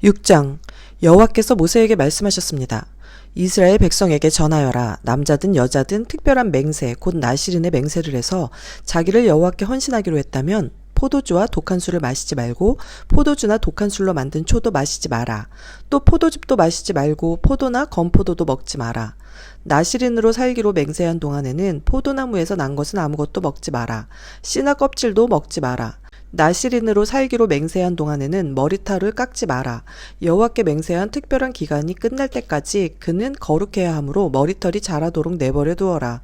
6장 여호와께서 모세에게 말씀하셨습니다. 이스라엘 백성에게 전하여라. 남자든 여자든 특별한 맹세 곧 나실인의 맹세를 해서 자기를 여호와께 헌신하기로 했다면 포도주와 독한 술을 마시지 말고 포도주나 독한 술로 만든 초도 마시지 마라. 또 포도즙도 마시지 말고 포도나 건포도도 먹지 마라. 나실인으로 살기로 맹세한 동안에는 포도나무에서 난 것은 아무것도 먹지 마라. 씨나 껍질도 먹지 마라. 나실인으로 살기로 맹세한 동안에는 머리털을 깎지 마라. 여호와께 맹세한 특별한 기간이 끝날 때까지 그는 거룩해야 하므로 머리털이 자라도록 내버려 두어라.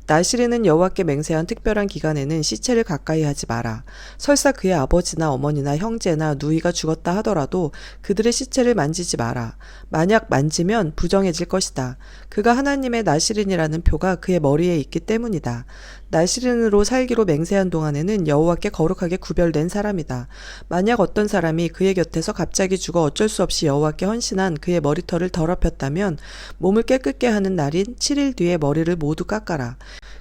나실인은 여호와께 맹세한 특별한 기간에는 시체를 가까이 하지 마라. 설사 그의 아버지나 어머니나 형제나 누이가 죽었다 하더라도 그들의 시체를 만지지 마라. 만약 만지면 부정해질 것이다. 그가 하나님의 나실인이라는 표가 그의 머리에 있기 때문이다. 나실인으로 살기로 맹세한 동안에는 여호와께 거룩하게 구별된 사람이다. 만약 어떤 사람이 그의 곁에서 갑자기 죽어 어쩔 수 없이 여호와께 헌신한 그의 머리털을 더럽혔다면 몸을 깨끗게 하는 날인 7일 뒤에 머리를 모두 깎아라.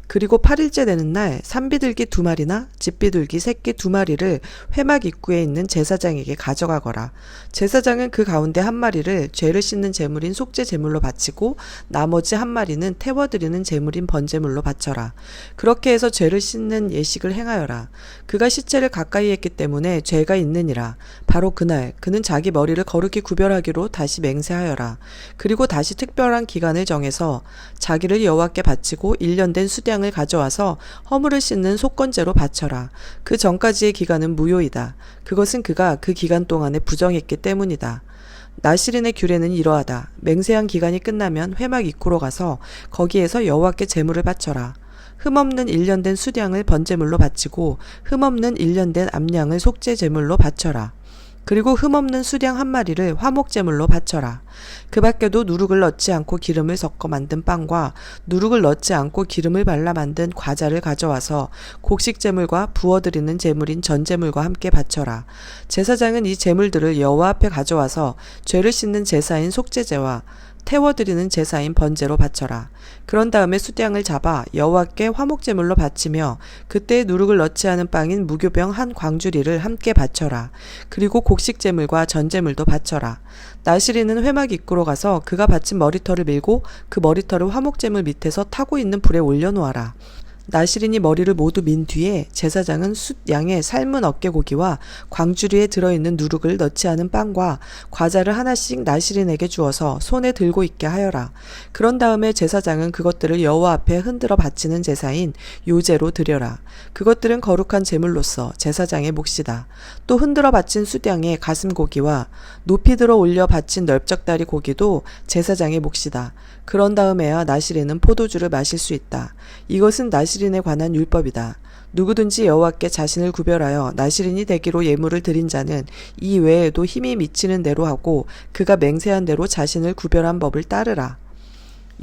그리고 8일째 되는 날 산비둘기 2마리나 집비둘기 새끼 2마리를 회막 입구에 있는 제사장에게 가져가거라. 제사장은 그 가운데 1마리를 죄를 씻는 제물인 속죄 제물로 바치고 나머지 1마리는 태워드리는 제물인 번제물로 바쳐라. 그렇게 해서 죄를 씻는 예식을 행하여라. 그가 시체를 가까이 했기 때문에 죄가 있느니라. 바로 그날 그는 자기 머리를 거룩히 구별하기로 다시 맹세하여라. 그리고 다시 특별한 기간을 정해서 자기를 여호와께 바치고 1년 된 수량을 가져와서 허물을 씻는 속건제로 바쳐라. 그 전까지의 기간은 무효이다. 그것은 그가 그 기간 동안에 부정했기 때문이다. 나실인의 규례는 이러하다. 맹세한 기간이 끝나면 회막 입구로 가서 거기에서 여호와께 제물을 바쳐라. 흠없는 1년 된 수량을 번제물로 바치고 흠없는 1년 된 암양을 속죄 제물로 바쳐라. 그리고 흠없는 수량 1마리를 화목제물로 바쳐라. 그 밖에도 누룩을 넣지 않고 기름을 섞어 만든 빵과 누룩을 넣지 않고 기름을 발라 만든 과자를 가져와서 곡식제물과 부어드리는 제물인 전제물과 함께 바쳐라. 제사장은 이 제물들을 여호와 앞에 가져와서 죄를 씻는 제사인 속죄제와 태워드리는 제사인 번제로 바쳐라. 그런 다음에 수량을 잡아 여호와께 화목제물로 바치며 그때 누룩을 넣지 않은 빵인 무교병 1광주리를 함께 바쳐라. 그리고 곡식제물과 전제물도 바쳐라. 나실인은 회막 입구로 가서 그가 바친 머리털을 밀고 그 머리털을 화목제물 밑에서 타고 있는 불에 올려놓아라. 나실인이 머리를 모두 민 뒤에 제사장은 숫양의 삶은 어깨고기와 광주리에 들어있는 누룩을 넣지 않은 빵과 과자를 하나씩 나실인에게 주어서 손에 들고 있게 하여라. 그런 다음에 제사장은 그것들을 여호와 앞에 흔들어 바치는 제사인 요제로 드려라. 그것들은 거룩한 제물로서 제사장의 몫이다. 또 흔들어 바친 숫양의 가슴고기와 높이 들어 올려 바친 넓적다리 고기도 제사장의 몫이다. 그런 다음에야 나실인은 포도주를 마실 수 있다. 이것은 나실인에 관한 율법이다. 누구든지 여호와께 자신을 구별하여 나실인이 되기로 예물을 드린 자는 이 외에도 힘이 미치는 대로 하고 그가 맹세한 대로 자신을 구별한 법을 따르라.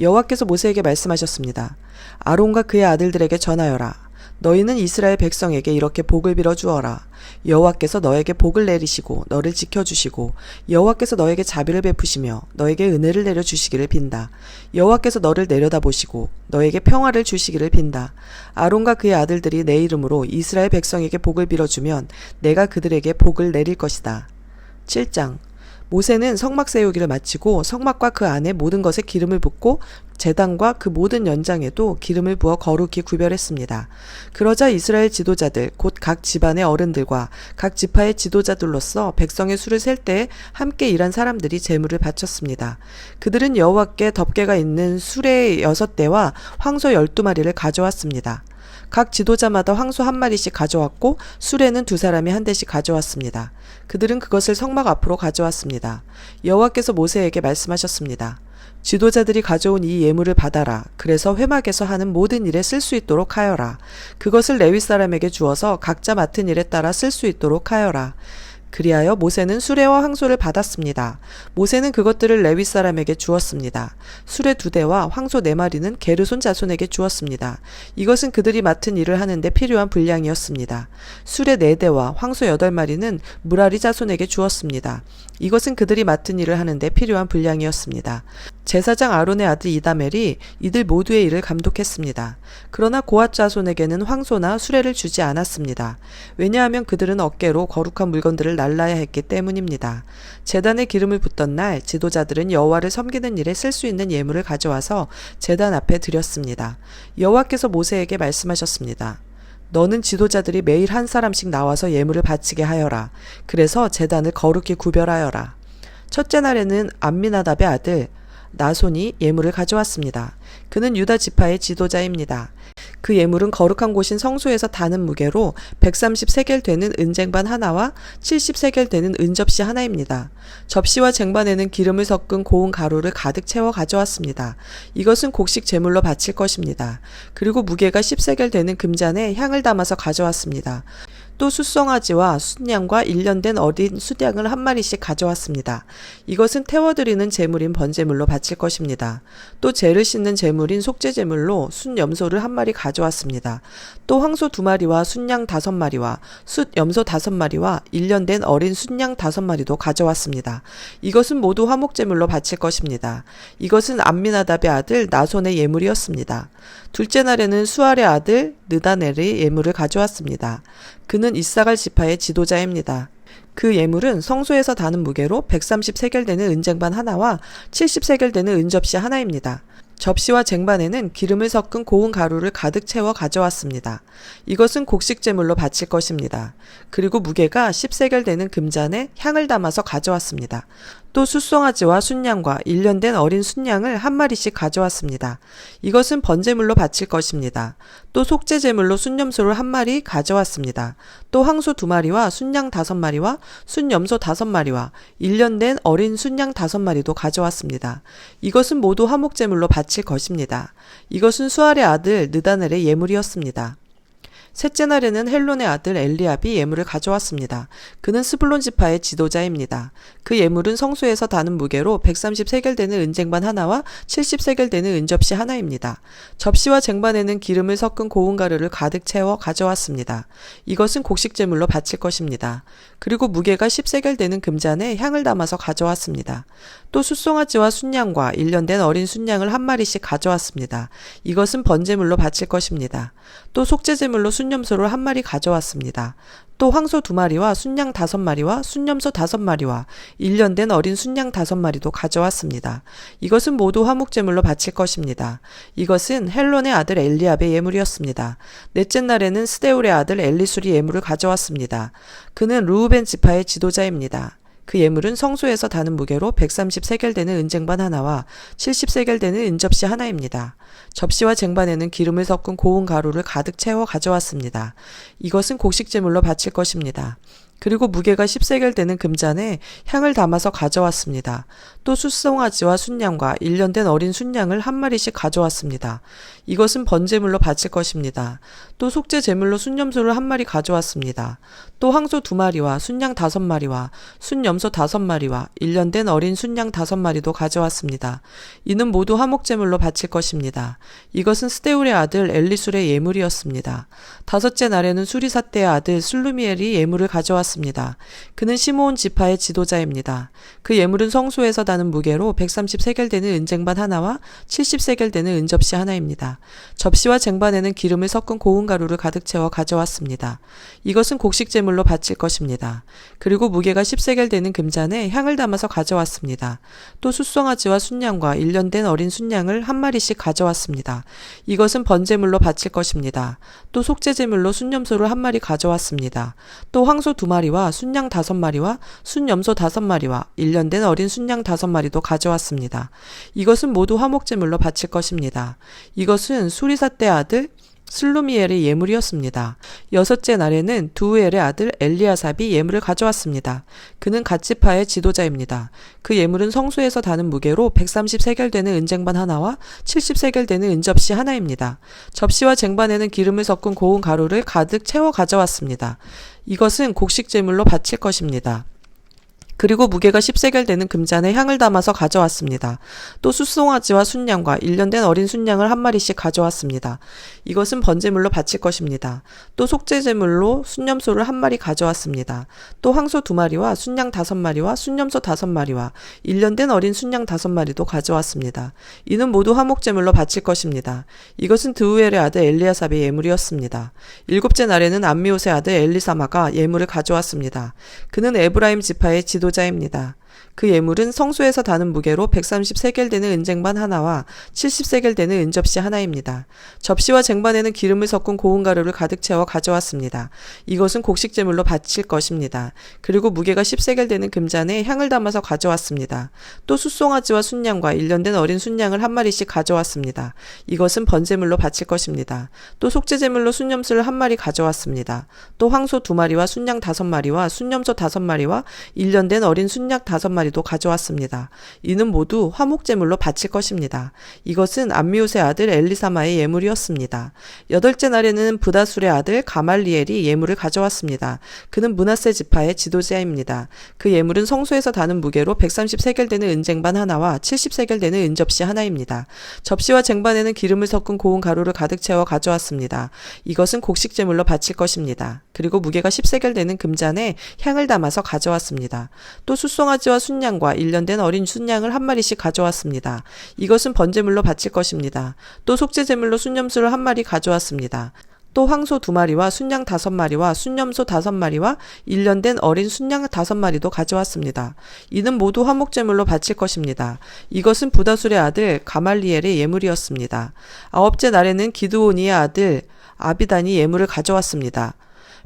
여호와께서 모세에게 말씀하셨습니다. 아론과 그의 아들들에게 전하여라. 너희는 이스라엘 백성에게 이렇게 복을 빌어 주어라. 여호와께서 너에게 복을 내리시고 너를 지켜주시고 여호와께서 너에게 자비를 베푸시며 너에게 은혜를 내려 주시기를 빈다. 여호와께서 너를 내려다보시고 너에게 평화를 주시기를 빈다. 아론과 그의 아들들이 내 이름으로 이스라엘 백성에게 복을 빌어주면 내가 그들에게 복을 내릴 것이다. 7장 모세는 성막 세우기를 마치고 성막과 그 안에 모든 것에 기름을 붓고 제단과 그 모든 연장에도 기름을 부어 거룩히 구별했습니다. 그러자 이스라엘 지도자들 곧 각 집안의 어른들과 각 지파의 지도자들로서 백성의 수를 셀 때 함께 일한 사람들이 제물을 바쳤습니다. 그들은 여호와께 덮개가 있는 수레 6대와 황소 12마리를 가져왔습니다. 각 지도자마다 황소 1마리씩 가져왔고 수레는 2사람이 1대씩 가져왔습니다. 그들은 그것을 성막 앞으로 가져왔습니다. 여호와께서 모세에게 말씀하셨습니다. 지도자들이 가져온 이 예물을 받아라. 그래서 회막에서 하는 모든 일에 쓸 수 있도록 하여라. 그것을 레위 사람에게 주어서 각자 맡은 일에 따라 쓸 수 있도록 하여라. 그리하여 모세는 수레와 황소를 받았습니다. 모세는 그것들을 레위 사람에게 주었습니다. 수레 2대와 황소 4마리는 게르손 자손에게 주었습니다. 이것은 그들이 맡은 일을 하는데 필요한 분량이었습니다. 수레 4대와 황소 8마리는 무라리 자손에게 주었습니다. 이것은 그들이 맡은 일을 하는데 필요한 분량이었습니다. 제사장 아론의 아들 이다멜이 이들 모두의 일을 감독했습니다. 그러나 고앗 자손에게는 황소나 수레를 주지 않았습니다. 왜냐하면 그들은 어깨로 거룩한 물건들을 날라야 했기 때문입니다. 제단에 기름을 붓던 날 지도자들은 여호와를 섬기는 일에 쓸 수 있는 예물을 가져와서 제단 앞에 드렸습니다. 여호와께서 모세에게 말씀하셨습니다. 너는 지도자들이 매일 한 사람씩 나와서 예물을 바치게 하여라. 그래서 제단을 거룩히 구별하여라. 첫째 날에는 암미나답의 아들 나손이 예물을 가져왔습니다. 그는 유다 지파의 지도자입니다. 그 예물은 거룩한 곳인 성소에서 다는 무게로 130세겔 되는 은쟁반 하나와 70세겔 되는 은접시 하나입니다. 접시와 쟁반에는 기름을 섞은 고운 가루를 가득 채워 가져왔습니다. 이것은 곡식 제물로 바칠 것입니다. 그리고 무게가 10세겔 되는 금잔에 향을 담아서 가져왔습니다. 또 숫송아지와 순양과 1년 된 어린 수양을 한 마리씩 가져왔습니다. 이것은 태워드리는 제물인 번제물로 바칠 것입니다. 또 죄를 씻는 제물인 속죄제물로 순염소를 한 마리 가져왔습니다. 또 황소 2마리와 순양 5마리와 숫염소 5마리와 1년 된 어린 순양 5마리도 가져왔습니다. 이것은 모두 화목제물로 바칠 것입니다. 이것은 암미나답의 아들 나손의 예물이었습니다. 둘째 날에는 수알의 아들 느다넬의 예물을 가져왔습니다. 그는 이사갈 지파의 지도자입니다. 그 예물은 성소에서 다는 무게로 130세겔 되는 은쟁반 하나와 70세겔 되는 은접시 하나입니다. 접시와 쟁반에는 기름을 섞은 고운 가루를 가득 채워 가져왔습니다. 이것은 곡식 제물로 바칠 것입니다. 그리고 무게가 10세겔 되는 금잔에 향을 담아서 가져왔습니다. 또 숫송아지와 순양과 1년 된 어린 순양을 한 마리씩 가져왔습니다. 이것은 번제물로 바칠 것입니다. 또 속죄제물로 순염소를 한 마리 가져왔습니다. 또 황소 2마리와 순양 5마리와 순염소 5마리와 1년 된 어린 순양 5마리도 가져왔습니다. 이것은 모두 화목제물로 바칠 것입니다. 이것은 수알의 아들 느다넬의 예물이었습니다. 셋째 날에는 헬론의 아들 엘리압이 예물을 가져왔습니다. 그는 스불론 지파의 지도자입니다. 그 예물은 성소에서 다는 무게로 130세겔 되는 은쟁반 하나와 70세겔 되는 은접시 하나입니다. 접시와 쟁반에는 기름을 섞은 고운 가루를 가득 채워 가져왔습니다. 이것은 곡식제물로 바칠 것입니다. 그리고 무게가 10세겔 되는 금잔에 향을 담아서 가져왔습니다. 또 숫송아지와 순양과 1년 된 어린 순양을 한 마리씩 가져왔습니다. 이것은 번제물로 바칠 것입니다. 또 속죄제물로 순염소를 한 마리 가져왔습니다. 또 황소 2마리와 순양 5마리와 순염소 5마리와 1년 된 어린 순양 5마리도 가져왔습니다. 이것은 모두 화목제물로 바칠 것입니다. 이것은 헬론의 아들 엘리압의 예물이었습니다. 넷째 날에는 스데울의 아들 엘리술이 예물을 가져왔습니다. 그는 르우벤 지파의 지도자입니다. 그 예물은 성소에서 다는 무게로 130세겔 되는 은쟁반 하나와 70세겔 되는 은접시 하나입니다. 접시와 쟁반에는 기름을 섞은 고운 가루를 가득 채워 가져왔습니다. 이것은 곡식제물로 바칠 것입니다. 그리고 무게가 10세겔 되는 금잔에 향을 담아서 가져왔습니다. 또 숫송아지와 순양과 1년 된 어린 순양을 한 마리씩 가져왔습니다. 이것은 번제물로 바칠 것입니다. 또 속죄제물로 순염소를 한 마리 가져왔습니다. 또 황소 2마리와 순양 5마리와 순염소 5마리와 1년 된 어린 순양 5마리도 가져왔습니다. 이는 모두 화목제물로 바칠 것입니다. 이것은 스데울의 아들 엘리술의 예물이었습니다. 다섯째 날에는 수리사떼의 아들 슬루미엘이 예물을 가져왔습니다. 그는 시므온 지파의 지도자입니다. 그 예물은 성소에서 다는 무게로 130세겔 되는 은쟁반 하나와 70세겔 되는 은접시 하나입니다. 접시와 쟁반에는 기름을 섞은 고운 가루를 가득 채워 가져왔습니다. 이것은 곡식제물로 바칠 것입니다. 그리고 무게가 10세겔 되는 금잔에 향을 담아서 가져왔습니다. 또 숫송아지와 순양과 1년 된 어린 순양을 한 마리씩 가져왔습니다. 이것은 번제물로 바칠 것입니다. 또 속죄제물로 순염소를 한 마리 가져왔습니다. 또 황소 2마리와 순양 5마리와 순염소 5마리와 1년 된 어린 순양 5마리도 가져왔습니다. 이것은 모두 화목제물로 바칠 것입니다. 이것은 수리사떼의 아들 슬루미엘의 예물이었습니다. 여섯째 날에는 두우엘의 아들 엘리아삽이 예물을 가져왔습니다. 그는 갓지파의 지도자입니다. 그 예물은 성소에서 다는 무게로 130세겔 되는 은쟁반 하나와 70세겔 되는 은접시 하나입니다. 접시와 쟁반에는 기름을 섞은 고운 가루를 가득 채워 가져왔습니다. 이것은 곡식제물로 바칠 것입니다. 그리고 무게가 10세겔 되는 금잔에 향을 담아서 가져왔습니다. 또 숫송아지와 순양과 일년된 어린 순양을 한 마리씩 가져왔습니다. 이것은 번제물로 바칠 것입니다. 또 속죄제물로 순염소를 한 마리 가져왔습니다. 또 황소 2마리와 순양 5마리와 순염소 5마리와 일년된 어린 순양 5마리도 가져왔습니다. 이는 모두 화목제물로 바칠 것입니다. 이것은 드우엘의 아들 엘리아삽의 예물이었습니다. 7째 날에는 암미옷의 아들 엘리사마가 예물을 가져왔습니다. 그는 에브라임 지파의 지도자입니다. 그 예물은 성소에서 다는 무게로 130세겔 되는 은쟁반 하나와 70세겔 되는 은접시 하나입니다. 접시와 쟁반에는 기름을 섞은 고운 가루를 가득 채워 가져왔습니다. 이것은 곡식제물로 바칠 것입니다. 그리고 무게가 10세겔 되는 금잔에 향을 담아서 가져왔습니다. 또 숫송아지와 순양과 일년된 어린 순양을 한 마리씩 가져왔습니다. 이것은 번제물로 바칠 것입니다. 또 속죄제물로 순염소를 한 마리 가져왔습니다. 또 황소 2마리와 순양 5마리와 순염소 5마리와 일년된 어린 순양 5마리도 가져왔습니다. 이는 모두 화목제물로 바칠 것입니다. 이것은 암미옷의 아들 엘리사마의 예물이었습니다. 8째 날에는 부다술의 아들 가말리엘이 예물을 가져왔습니다. 그는 므낫세 지파의 지도자입니다. 그 예물은 성소에서 다는 무게로 130세겔 되는 은쟁반 하나와 70세겔 되는 은접시 하나입니다. 접시와 쟁반에는 기름을 섞은 고운 가루를 가득 채워 가져왔습니다. 이것은 곡식제물로 바칠 것입니다. 그리고 무게가 10세겔 되는 금잔에 향을 담아서 가져왔습니다. 또 숫송아지와 순양과 일년된 어린 순양을 한 마리씩 가져왔습니다. 이것은 번제물로 바칠 것입니다. 또 속죄제물로 순염소를 한 마리 가져왔습니다. 또 황소 2마리와 순양 5마리와 순염소 5마리와 일년된 어린 순양 5마리도 가져왔습니다. 이는 모두 화목제물로 바칠 것입니다. 이것은 부다술의 아들 가말리엘의 예물이었습니다. 9째 날에는 기드오니의 아들 아비단이 예물을 가져왔습니다.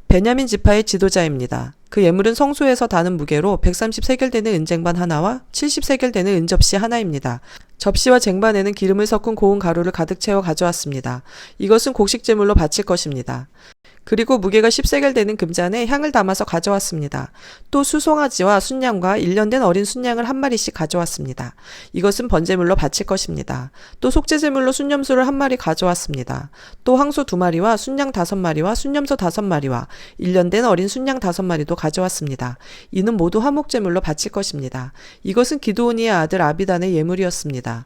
베냐민 지파의 지도자입니다. 그 예물은 성소에서 다는 무게로 130세겔 되는 은쟁반 하나와 70세겔 되는 은접시 하나입니다. 접시와 쟁반에는 기름을 섞은 고운 가루를 가득 채워 가져왔습니다. 이것은 곡식제물로 바칠 것입니다. 그리고 무게가 10세겔 되는 금잔에 향을 담아서 가져왔습니다. 또 수송아지와 순양과 일년된 어린 순양을 한 마리씩 가져왔습니다. 이것은 번제물로 바칠 것입니다. 또 속죄제물로 순염소를 한 마리 가져왔습니다. 또 황소 2마리와 순양 5마리와 순염소 5마리와 일년된 어린 순양 5마리도 가져왔습니다. 이는 모두 화목제물로 바칠 것입니다. 이것은 기드오니의 아들 아비단의 예물이었습니다.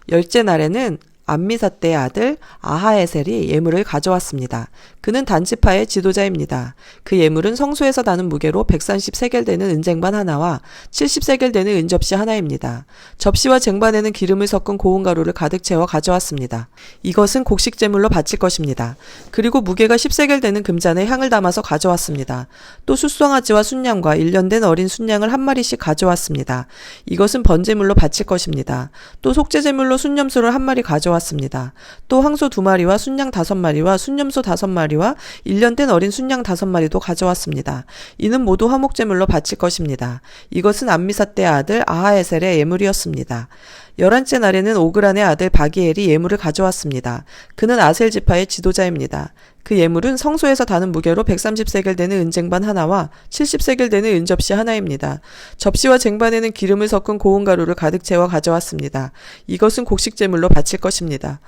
10째 날에는 암미사떼의 아들 아하에셀이 예물을 가져왔습니다. 그는 단지파의 지도자입니다. 그 예물은 성소에서 다는 무게로 130세겔 되는 은쟁반 하나와 70세겔 되는 은접시 하나입니다. 접시와 쟁반에는 기름을 섞은 고운 가루를 가득 채워 가져왔습니다. 이것은 곡식제물로 바칠 것입니다. 그리고 무게가 10세겔 되는 금잔에 향을 담아서 가져왔습니다. 또 숫송아지와 순양과 일년된 어린 순양을 한 마리씩 가져왔습니다. 이것은 번제물로 바칠 것입니다. 또 속죄제물로 순염소를 한 마리 가져왔습니다. 또 황소 2마리와 순양 5마리와 순염소 5마리와 일년된 어린 순양 5마리도 가져왔습니다. 이는 모두 화목제물로 바칠 것입니다. 이것은 암미사떼의 아들 아하에셀의 예물이었습니다. 11째 날에는 오그란의 아들 바기엘이 예물을 가져왔습니다. 그는 아셀 지파의 지도자입니다. 그 예물은 성소에서 다는 무게로 130세겔 되는 은쟁반 하나와 70세겔 되는 은접시 하나입니다. 접시와 쟁반에는 기름을 섞은 고운 가루를 가득 채워 가져왔습니다. 이것은 곡식제물로 바칠 것입니다.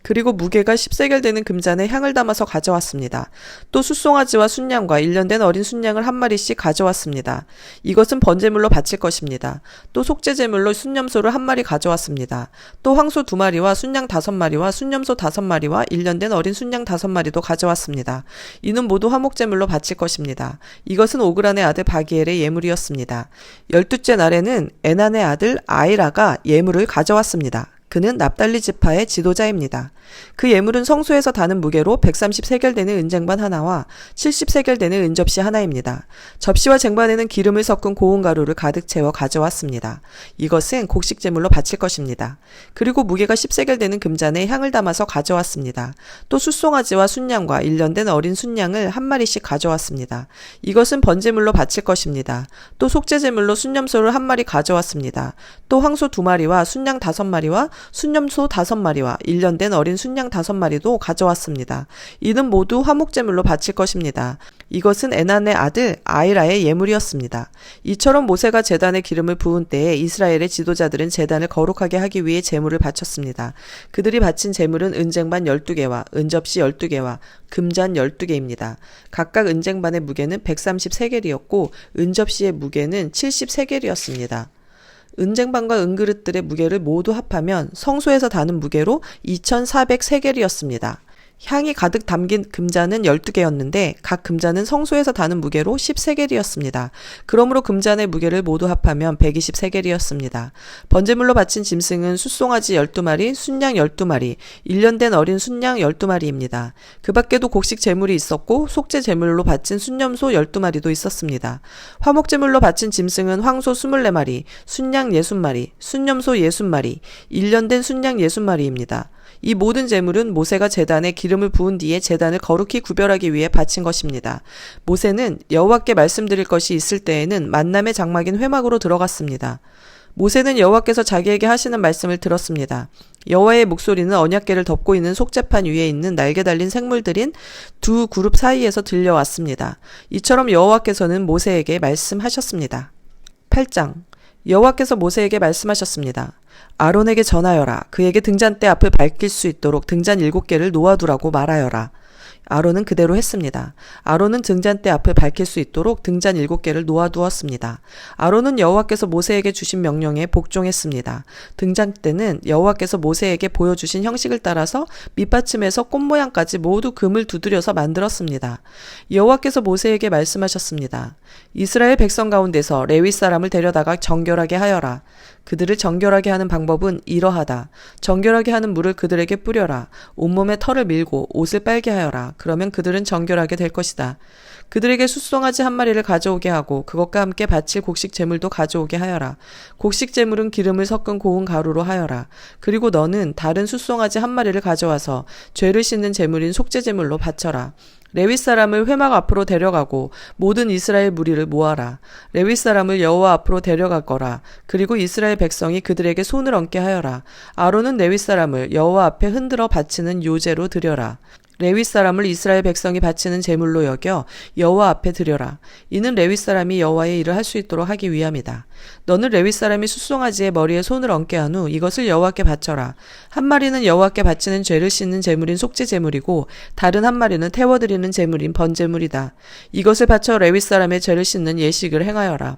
그리고 무게가 10세겔 되는 금잔에 향을 담아서 가져왔습니다. 또 숫송아지와 순양과 일년된 어린 순양을 한 마리씩 가져왔습니다. 이것은 번제물로 바칠 것입니다. 또 속죄제물로 순염소를 한 마리 가져왔습니다. 또 황소 2마리와 순양 5마리와 순염소 5마리와 일년된 어린 순양 5마리도 가져왔습니다. 이는 모두 화목제물로 바칠 것입니다. 이것은 오그란의 아들 바기엘의 예물이었습니다. 12째 날에는 에난의 아들 아이라가 예물을 가져왔습니다. 그는 납달리 지파의 지도자입니다. 그 예물은 성소에서 다는 무게로 130세겔 되는 은쟁반 하나와 70세겔 되는 은접시 하나입니다. 접시와 쟁반에는 기름을 섞은 고운 가루를 가득 채워 가져왔습니다. 이것은 곡식제물로 바칠 것입니다. 그리고 무게가 10세겔 되는 금잔에 향을 담아서 가져왔습니다. 또 숫송아지와 순양과 일년된 어린 순양을 한 마리씩 가져왔습니다. 이것은 번제물로 바칠 것입니다. 또 속죄제물로 순염소를 한 마리 가져왔습니다. 또 황소 2마리와 순양 5마리와 순념소 5마리와 1년 된 어린 순양 5마리도 가져왔습니다. 이는 모두 화목제물로 바칠 것입니다. 이것은 에난의 아들 아이라의 예물이었습니다. 이처럼 모세가 제단에 기름을 부은 때에 이스라엘의 지도자들은 제단을 거룩하게 하기 위해 제물을 바쳤습니다. 그들이 바친 제물은 은쟁반 12개와 은접시 12개와 금잔 12개입니다. 각각 은쟁반의 무게는 133겔이었고 은접시의 무게는 73겔이었습니다. 은쟁반과 은그릇들의 무게를 모두 합하면 성소에서 다는 무게로 2403겔이었습니다. 향이 가득 담긴 금잔은 12개였는데 각 금잔은 성소에서 다는 무게로 13겔이었습니다. 그러므로 금잔의 무게를 모두 합하면 123겔이었습니다. 번제물로 바친 짐승은 숫송아지 12마리, 순양 12마리, 1년 된 어린 순양 12마리입니다. 그 밖에도 곡식 제물이 있었고 속죄 제물로 바친 순념소 12마리도 있었습니다. 화목 제물로 바친 짐승은 황소 24마리, 순양 60마리, 순념소 60마리, 1년 된 순양 60마리입니다. 이 모든 제물은 모세가 제단에 기름을 부은 뒤에 제단을 거룩히 구별하기 위해 바친 것입니다. 모세는 여호와께 말씀드릴 것이 있을 때에는 만남의 장막인 회막으로 들어갔습니다. 모세는 여호와께서 자기에게 하시는 말씀을 들었습니다. 여호와의 목소리는 언약궤를 덮고 있는 속죄판 위에 있는 날개 달린 생물들인 두 그룹 사이에서 들려왔습니다. 이처럼 여호와께서는 모세에게 말씀하셨습니다. 8장 여호와께서 모세에게 말씀하셨습니다. 아론에게 전하여라. 그에게 등잔대 앞을 밝힐 수 있도록 등잔 7개를 놓아두라고 말하여라. 아론은 그대로 했습니다. 아론은 등잔대 앞을 밝힐 수 있도록 등잔 7개를 놓아두었습니다. 아론은 여호와께서 모세에게 주신 명령에 복종했습니다. 등잔대는 여호와께서 모세에게 보여주신 형식을 따라서 밑받침에서 꽃 모양까지 모두 금을 두드려서 만들었습니다. 여호와께서 모세에게 말씀하셨습니다. 이스라엘 백성 가운데서 레위 사람을 데려다가 정결하게 하여라. 그들을 정결하게 하는 방법은 이러하다. 정결하게 하는 물을 그들에게 뿌려라. 온몸에 털을 밀고 옷을 빨게 하여라. 그러면 그들은 정결하게 될 것이다. 그들에게 숫송아지 1마리를 가져오게 하고 그것과 함께 바칠 곡식 제물도 가져오게 하여라. 곡식 제물은 기름을 섞은 고운 가루로 하여라. 그리고 너는 다른 숫송아지 1마리를 가져와서 죄를 씻는 제물인 속죄 제물로 바쳐라. 레위 사람을 회막 앞으로 데려가고 모든 이스라엘 무리를 모아라. 레위 사람을 여호와 앞으로 데려갈 거라. 그리고 이스라엘 백성이 그들에게 손을 얹게 하여라. 아론은 레위 사람을 여호와 앞에 흔들어 바치는 요제로 드려라. 레위 사람을 이스라엘 백성이 바치는 제물로 여겨 여호와 앞에 드려라. 이는 레위 사람이 여호와의 일을 할 수 있도록 하기 위함이다. 너는 레위 사람이 숫송아지의 머리에 손을 얹게 한 후 이것을 여호와께 바쳐라. 1마리는 여호와께 바치는 죄를 씻는 제물인 속죄 제물이고 다른 1마리는 태워드리는 제물인 번제물이다. 이것을 바쳐 레위 사람의 죄를 씻는 예식을 행하여라.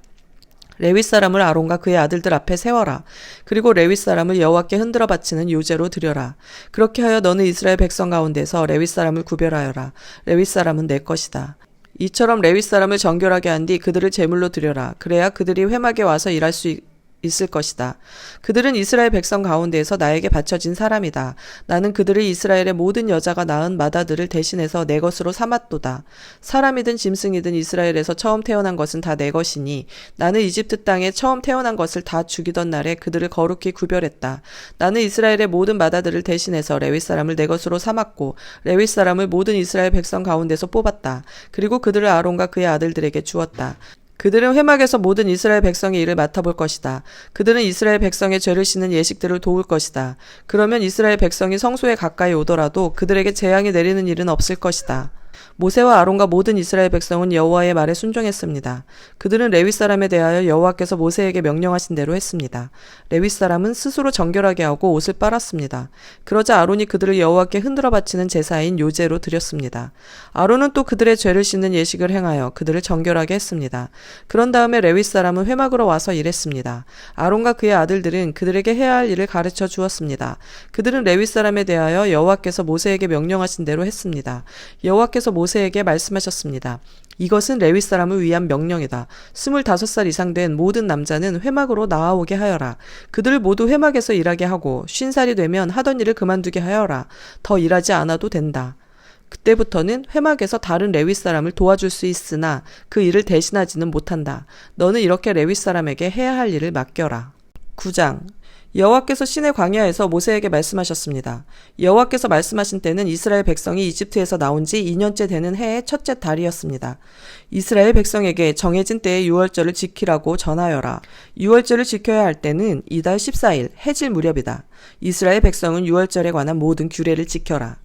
레위 사람을 아론과 그의 아들들 앞에 세워라. 그리고 레위 사람을 여호와께 흔들어 바치는 요제로 드려라. 그렇게 하여 너는 이스라엘 백성 가운데서 레위 사람을 구별하여라. 레위 사람은 내 것이다. 이처럼 레위 사람을 정결하게 한 뒤 그들을 제물로 드려라. 그래야 그들이 회막에 와서 일할 수 있을 것이다. 그들은 이스라엘 백성 가운데에서 나에게 바쳐진 사람이다. 나는 그들을 이스라엘의 모든 여자가 낳은 마다들을 대신해서 내 것으로 삼았도다. 사람이든 짐승이든 이스라엘에서 처음 태어난 것은 다 내 것이니 나는 이집트 땅에 처음 태어난 것을 다 죽이던 날에 그들을 거룩히 구별했다. 나는 이스라엘의 모든 마다들을 대신해서 레위 사람을 내 것으로 삼았고 레위 사람을 모든 이스라엘 백성 가운데서 뽑았다. 그리고 그들을 아론과 그의 아들들에게 주었다. 그들은 회막에서 모든 이스라엘 백성의 일을 맡아볼 것이다. 그들은 이스라엘 백성의 죄를 씻는 예식들을 도울 것이다. 그러면 이스라엘 백성이 성소에 가까이 오더라도 그들에게 재앙이 내리는 일은 없을 것이다. 모세와 아론과 모든 이스라엘 백성은 여호와의 말에 순종했습니다. 그들은 레위 사람에 대하여 여호와께서 모세에게 명령하신 대로 했습니다. 레위 사람은 스스로 정결하게 하고 옷을 빨았습니다. 그러자 아론이 그들을 여호와께 흔들어 바치는 제사인 요제로 드렸습니다. 아론은 또 그들의 죄를 씻는 예식을 행하여 그들을 정결하게 했습니다. 그런 다음에 레위 사람은 회막으로 와서 일했습니다. 아론과 그의 아들들은 그들에게 해야 할 일을 가르쳐 주었습니다. 그들은 레위 사람에 대하여 여호와께서 모세에게 명령하신 대로 했습니다. 여호와께서 모세에게 말씀하셨습니다. 이것은 레위 사람을 위한 명령이다. 25살 이상 된 모든 남자는 회막으로 나아오게 하여라. 그들을 모두 회막에서 일하게 하고 50살이 되면 하던 일을 그만두게 하여라. 더 일하지 않아도 된다. 그때부터는 회막에서 다른 레위 사람을 도와줄 수 있으나 그 일을 대신하지는 못한다. 너는 이렇게 레위 사람에게 해야 할 일을 맡겨라. 9장. 여호와께서 시내 광야에서 모세에게 말씀하셨습니다. 여호와께서 말씀하신 때는 이스라엘 백성이 이집트에서 나온 지 2년째 되는 해의 첫째 달이었습니다. 이스라엘 백성에게 정해진 때의 유월절을 지키라고 전하여라. 유월절을 지켜야 할 때는 이달 14일 해질 무렵이다. 이스라엘 백성은 유월절에 관한 모든 규례를 지켜라.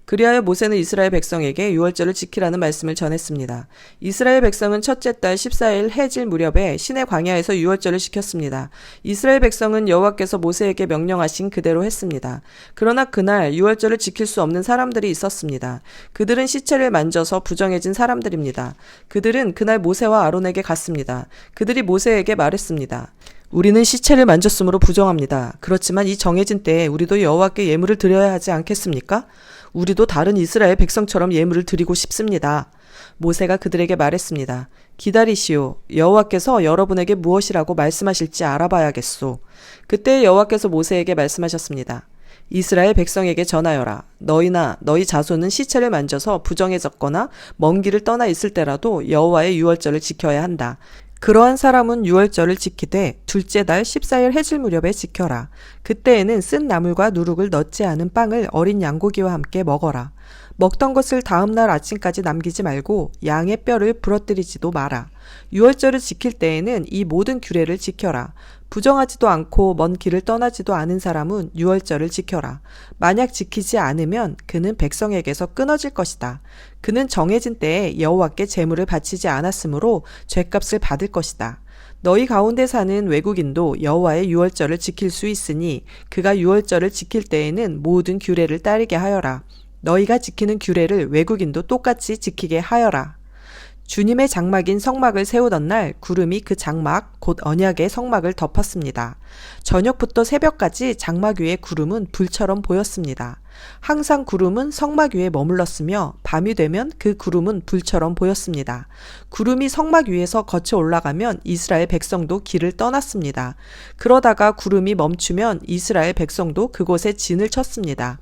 그리하여 모세는 이스라엘 백성에게 유월절을 지키라는 말씀을 전했습니다. 이스라엘 백성은 첫째 달 14일 해질 무렵에 시내 광야에서 유월절을 지켰습니다. 이스라엘 백성은 여호와께서 모세에게 명령하신 그대로 했습니다. 그러나 그날 유월절을 지킬 수 없는 사람들이 있었습니다. 그들은 시체를 만져서 부정해진 사람들입니다. 그들은 그날 모세와 아론에게 갔습니다. 그들이 모세에게 말했습니다. 우리는 시체를 만졌으므로 부정합니다. 그렇지만 이 정해진 때에 우리도 여호와께 예물을 드려야 하지 않겠습니까? 우리도 다른 이스라엘 백성처럼 예물을 드리고 싶습니다. 모세가 그들에게 말했습니다. 기다리시오. 여호와께서 여러분에게 무엇이라고 말씀하실지 알아봐야겠소. 그때 여호와께서 모세에게 말씀하셨습니다. 이스라엘 백성에게 전하여라. 너희나 너희 자손은 시체를 만져서 부정해졌거나 먼 길을 떠나 있을 때라도 여호와의 유월절을 지켜야 한다. 그러한 사람은 유월절을 지키되 둘째 달 14일 해질 무렵에 지켜라. 그때에는 쓴 나물과 누룩을 넣지 않은 빵을 어린 양고기와 함께 먹어라. 먹던 것을 다음 날 아침까지 남기지 말고 양의 뼈를 부러뜨리지도 마라. 유월절을 지킬 때에는 이 모든 규례를 지켜라. 부정하지도 않고 먼 길을 떠나지도 않은 사람은 유월절을 지켜라. 만약 지키지 않으면 그는 백성에게서 끊어질 것이다. 그는 정해진 때에 여호와께 제물을 바치지 않았으므로 죗값을 받을 것이다. 너희 가운데 사는 외국인도 여호와의 유월절을 지킬 수 있으니 그가 유월절을 지킬 때에는 모든 규례를 따르게 하여라. 너희가 지키는 규례를 외국인도 똑같이 지키게 하여라. 주님의 장막인 성막을 세우던 날 구름이 그 장막 곧 언약의 성막을 덮었습니다. 저녁부터 새벽까지 장막 위에 구름은 불처럼 보였습니다. 항상 구름은 성막 위에 머물렀으며 밤이 되면 그 구름은 불처럼 보였습니다. 구름이 성막 위에서 거쳐 올라가면 이스라엘 백성도 길을 떠났습니다. 그러다가 구름이 멈추면 이스라엘 백성도 그곳에 진을 쳤습니다.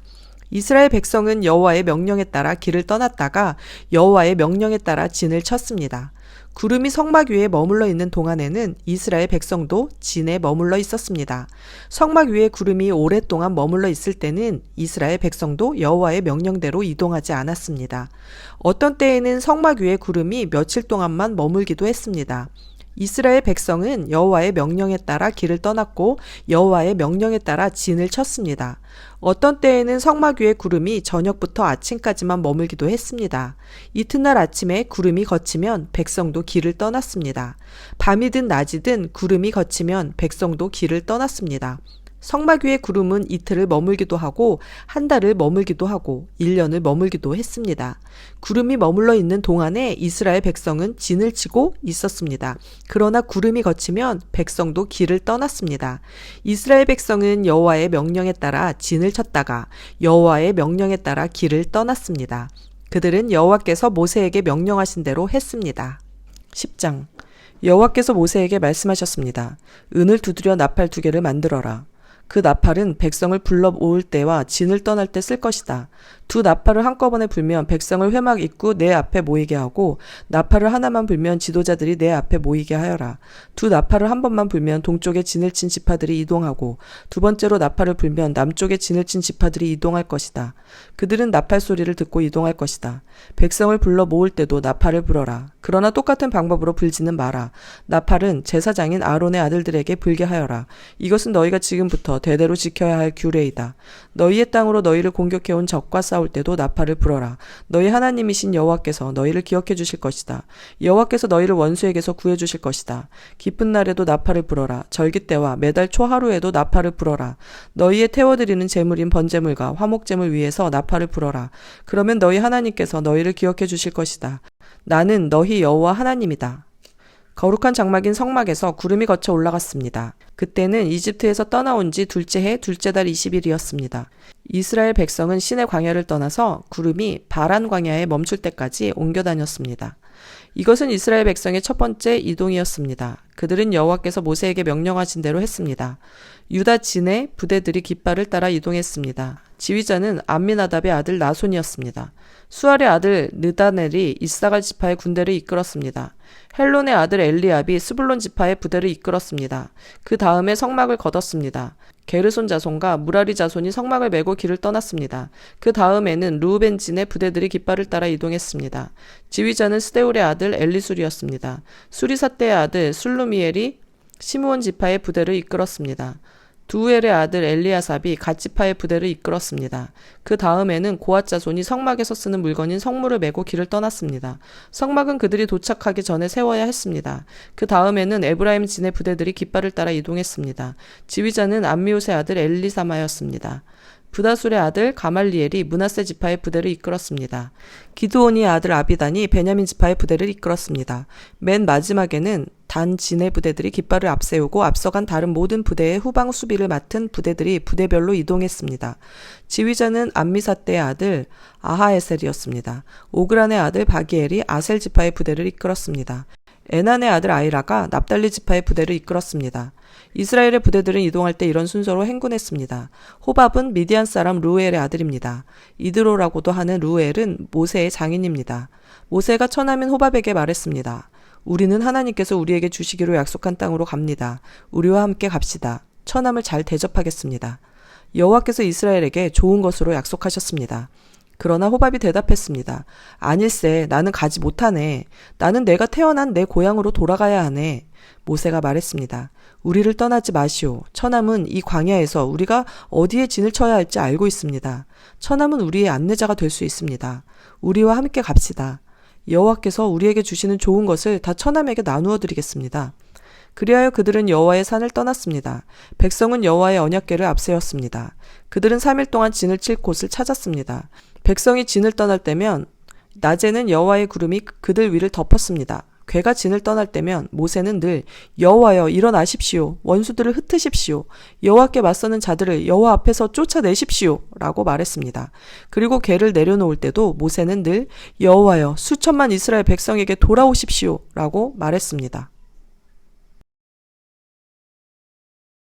이스라엘 백성은 여호와의 명령에 따라 길을 떠났다가 여호와의 명령에 따라 진을 쳤습니다. 구름이 성막 위에 머물러 있는 동안에는 이스라엘 백성도 진에 머물러 있었습니다. 성막 위에 구름이 오랫동안 머물러 있을 때는 이스라엘 백성도 여호와의 명령대로 이동하지 않았습니다. 어떤 때에는 성막 위에 구름이 며칠 동안만 머물기도 했습니다. 이스라엘 백성은 여호와의 명령에 따라 길을 떠났고 여호와의 명령에 따라 진을 쳤습니다. 어떤 때에는 성막 위의 구름이 저녁부터 아침까지만 머물기도 했습니다. 이튿날 아침에 구름이 걷히면 백성도 길을 떠났습니다. 밤이든 낮이든 구름이 걷히면 백성도 길을 떠났습니다. 성막 위의 구름은 이틀을 머물기도 하고 한 달을 머물기도 하고 1년을 머물기도 했습니다. 구름이 머물러 있는 동안에 이스라엘 백성은 진을 치고 있었습니다. 그러나 구름이 걷히면 백성도 길을 떠났습니다. 이스라엘 백성은 여호와의 명령에 따라 진을 쳤다가 여호와의 명령에 따라 길을 떠났습니다. 그들은 여호와께서 모세에게 명령하신 대로 했습니다. 10장. 여호와께서 모세에게 말씀하셨습니다. 은을 두드려 나팔 2개를 만들어라. 그 나팔은 백성을 불러 모을 때와 진을 떠날 때 쓸 것이다. 2 나팔을 한꺼번에 불면 백성을 회막 입구 내 앞에 모이게 하고 나팔을 하나만 불면 지도자들이 내 앞에 모이게 하여라. 2 나팔을 한 번만 불면 동쪽에 진을 친 지파들이 이동하고 2번째로 나팔을 불면 남쪽에 진을 친 지파들이 이동할 것이다. 그들은 나팔 소리를 듣고 이동할 것이다. 백성을 불러 모을 때도 나팔을 불어라. 그러나 똑같은 방법으로 불지는 마라. 나팔은 제사장인 아론의 아들들에게 불게 하여라. 이것은 너희가 지금부터 대대로 지켜야 할 규례이다. 너희의 땅으로 너희를 공격해온 적과 싸울 때도 나팔을 불어라. 너희 하나님이신 여호와께서 너희를 기억해 주실 것이다. 여호와께서 너희를 원수에게서 구해 주실 것이다. 기쁜 날에도 나팔을 불어라. 절기 때와 매달 초 하루에도 나팔을 불어라. 너희의 태워드리는 제물인 번제물과 화목제물 위에서 나팔을 불어라. 그러면 너희 하나님께서 너희를 기억해 주실 것이다. 나는 너희 여호와 하나님이다. 거룩한 장막인 성막에서 구름이 거쳐 올라갔습니다. 그때는 이집트에서 떠나온 지 둘째 해 둘째 달 20일이었습니다. 이스라엘 백성은 시내 광야를 떠나서 구름이 바란 광야에 멈출 때까지 옮겨 다녔습니다. 이것은 이스라엘 백성의 첫 번째 이동이었습니다. 그들은 여호와께서 모세에게 명령하신 대로 했습니다. 유다 진의 부대들이 깃발을 따라 이동했습니다. 지휘자는 암미나답의 아들 나손이었습니다. 수알의 아들 느다넬이 이사갈 지파의 군대를 이끌었습니다. 헬론의 아들 엘리압이 스불론 지파의 부대를 이끌었습니다. 그 다음에 성막을 걷었습니다. 게르손 자손과 무라리 자손이 성막을 메고 길을 떠났습니다. 그 다음에는 루벤 진의 부대들이 깃발을 따라 이동했습니다. 지휘자는 스데울의 아들 엘리술이었습니다. 수리사떼의 아들 술루미엘이 시므온 지파의 부대를 이끌었습니다. 두엘의 아들 엘리아삽이 갓 지파의 부대를 이끌었습니다. 그 다음에는 고앗 자손이 성막에서 쓰는 물건인 성물을 메고 길을 떠났습니다. 성막은 그들이 도착하기 전에 세워야 했습니다. 그 다음에는 에브라임 진의 부대들이 깃발을 따라 이동했습니다. 지휘자는 암미옷의 아들 엘리사마였습니다. 부다술의 아들 가말리엘이 므낫세 지파의 부대를 이끌었습니다. 기드온의 아들 아비단이 베냐민 지파의 부대를 이끌었습니다. 맨 마지막에는 단 진의 부대들이 깃발을 앞세우고 앞서간 다른 모든 부대의 후방 수비를 맡은 부대들이 부대별로 이동했습니다. 지휘자는 암미사떼의 아들 아하에셀이었습니다. 오그란의 아들 바기엘이 아셀 지파의 부대를 이끌었습니다. 에난의 아들 아이라가 납달리 지파의 부대를 이끌었습니다. 이스라엘의 부대들은 이동할 때 이런 순서로 행군했습니다. 호밥은 미디안 사람 루엘의 아들입니다. 이드로라고도 하는 루엘은 모세의 장인입니다. 모세가 처남인 호밥에게 말했습니다. 우리는 하나님께서 우리에게 주시기로 약속한 땅으로 갑니다. 우리와 함께 갑시다. 처남을 잘 대접하겠습니다. 여호와께서 이스라엘에게 좋은 것으로 약속하셨습니다. 그러나 호밥이 대답했습니다. 아닐세, 나는 가지 못하네. 나는 내가 태어난 내 고향으로 돌아가야 하네. 모세가 말했습니다. 우리를 떠나지 마시오. 처남은 이 광야에서 우리가 어디에 진을 쳐야 할지 알고 있습니다. 처남은 우리의 안내자가 될 수 있습니다. 우리와 함께 갑시다. 여호와께서 우리에게 주시는 좋은 것을 다 처남에게 나누어 드리겠습니다. 그리하여 그들은 여호와의 산을 떠났습니다. 백성은 여호와의 언약궤를 앞세웠습니다. 그들은 3일 동안 진을 칠 곳을 찾았습니다. 백성이 진을 떠날 때면 낮에는 여호와의 구름이 그들 위를 덮었습니다. 궤가 진을 떠날 때면 모세는 늘 여호와여 일어나십시오. 원수들을 흩으십시오. 여호와께 맞서는 자들을 여호와 앞에서 쫓아내십시오. 라고 말했습니다. 그리고 궤를 내려놓을 때도 모세는 늘 여호와여 수천만 이스라엘 백성에게 돌아오십시오. 라고 말했습니다.